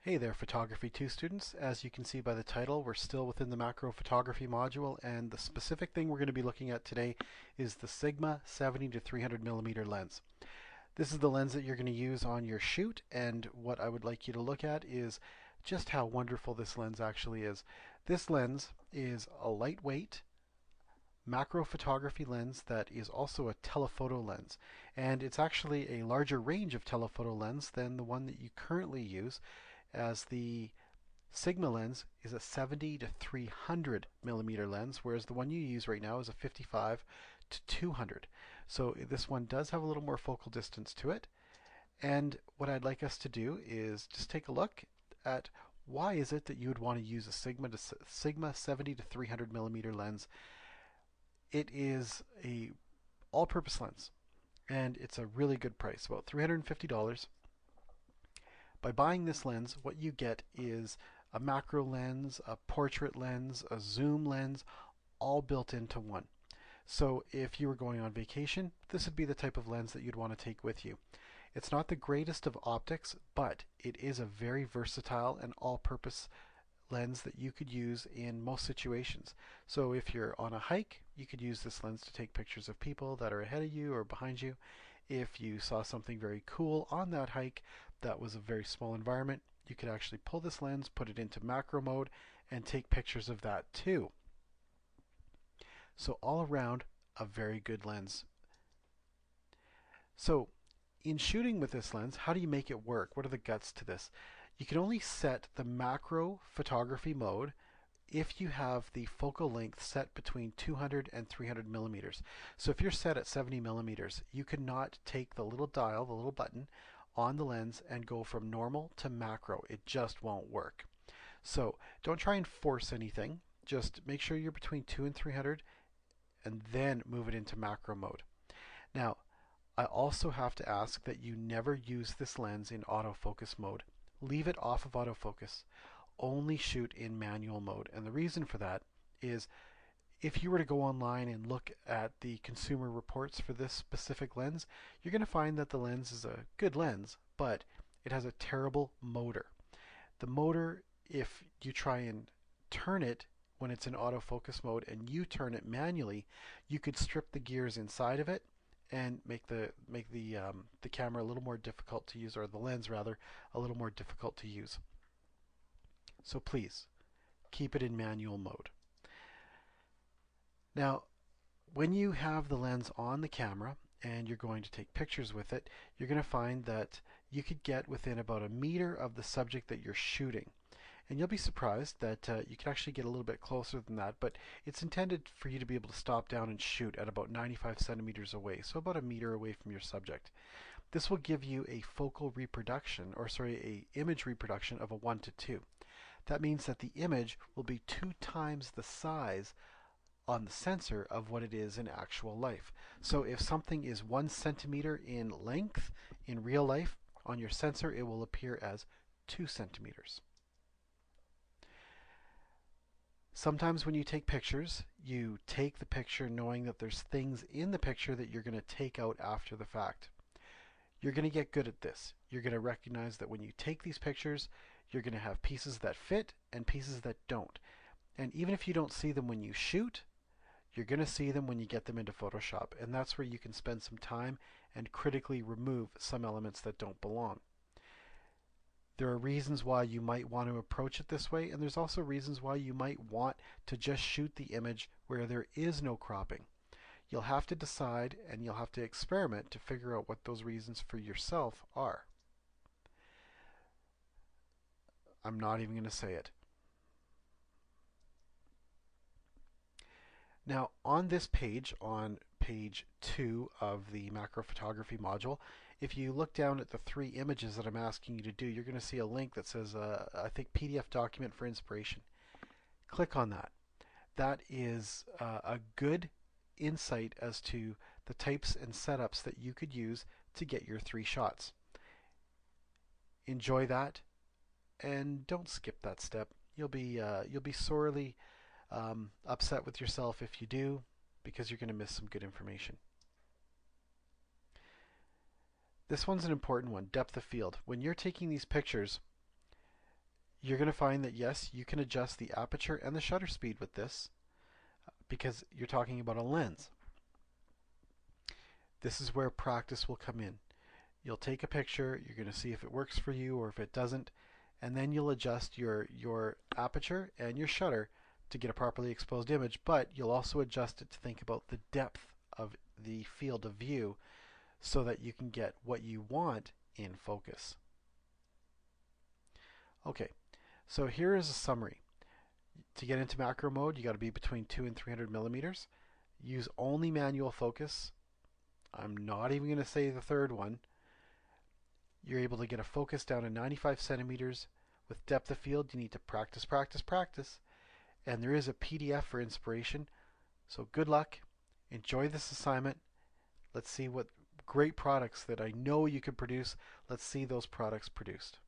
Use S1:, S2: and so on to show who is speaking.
S1: Hey there, Photography 2 students. As you can see by the title, we're still within the macro photography module, and the specific thing we're going to be looking at today is the Sigma 70 to 300 millimeter lens. This is the lens that you're going to use on your shoot, and what I would like you to look at is just how wonderful this lens actually is. This lens is a lightweight macro photography lens that is also a telephoto lens, and it's actually a larger range of telephoto lens than the one that you currently use, as the Sigma lens is a 70 to 300 millimeter lens, whereas the one you use right now is a 55 to 200. So this one does have a little more focal distance to it. And what I'd like us to do is just take a look at why is it that you would want to use a Sigma 70 to 300 millimeter lens. It is a all-purpose lens, and it's a really good price, about $350. By buying this lens, what you get is a macro lens, a portrait lens, a zoom lens, all built into one. So if you were going on vacation, this would be the type of lens that you'd want to take with you. It's not the greatest of optics, but it is a very versatile and all-purpose lens that you could use in most situations. So if you're on a hike, you could use this lens to take pictures of people that are ahead of you or behind you. If you saw something very cool on that hike that was a very small environment, you could actually pull this lens, put it into macro mode, and take pictures of that too. So all around, a very good lens. So in shooting with this lens, how do you make it work? What are the guts to this? You can only set the macro photography mode if you have the focal length set between 200 and 300 millimeters. So if you're set at 70 millimeters, you cannot take the little dial, the little button on the lens and go from normal to macro. It just won't work. So don't try and force anything. Just make sure you're between 2 and 300 and then move it into macro mode. Now, I also have to ask that you never use this lens in autofocus mode. Leave it off of autofocus. Only shoot in manual mode. And the reason for that is if you were to go online and look at the consumer reports for this specific lens, you're going to find that the lens is a good lens, but it has a terrible motor. The motor, if you try and turn it when it's in autofocus mode and you turn it manually, you could strip the gears inside of it and make the camera a little more difficult to use, or the lens rather, a little more difficult to use. So please keep it in manual mode. Now, when you have the lens on the camera and you're going to take pictures with it, you're going to find that you could get within about a meter of the subject that you're shooting. And you'll be surprised that you can actually get a little bit closer than that, but it's intended for you to be able to stop down and shoot at about 95 centimeters away, so about a meter away from your subject. This will give you a focal reproduction, or sorry, a image reproduction of a 1 to 2. That means that the image will be 2 times the size on the sensor of what it is in actual life. So if something is 1 centimeter in length in real life, on your sensor it will appear as 2 centimeters. Sometimes when you take pictures, you take the picture knowing that there's things in the picture that you're going to take out after the fact. You're going to get good at this. You're going to recognize that when you take these pictures, you're going to have pieces that fit and pieces that don't. And even if you don't see them when you shoot, you're going to see them when you get them into Photoshop. And that's where you can spend some time and critically remove some elements that don't belong. There are reasons why you might want to approach it this way, and there's also reasons why you might want to just shoot the image where there is no cropping. You'll have to decide and you'll have to experiment to figure out what those reasons for yourself are. I'm not even going to say it. Now on this page, on page 2 of the macro photography module, if you look down at the 3 images that I'm asking you to do, you're going to see a link that says, I think, PDF document for inspiration. Click on that. That is a good insight as to the types and setups that you could use to get your 3 shots. Enjoy that and don't skip that step. You'll be sorely upset with yourself if you do, because you're going to miss some good information. This one's an important one, depth of field. When you're taking these pictures, you're going to find that yes, you can adjust the aperture and the shutter speed with this because you're talking about a lens. This is where practice will come in. You'll take a picture, you're going to see if it works for you or if it doesn't, and then you'll adjust your aperture and your shutter to get a properly exposed image, but you'll also adjust it to think about the depth of the field of view so that you can get what you want in focus. Okay, so here is a summary. To get into macro mode, you got to be between 2 and 300 millimeters. Use only manual focus. I'm not even going to say the third one. You're able to get a focus down to 95 centimeters. With depth of field, you need to practice, practice, practice. And there is a PDF for inspiration. So good luck. Enjoy this assignment. Let's see what great products that I know you can produce. Let's see those products produced.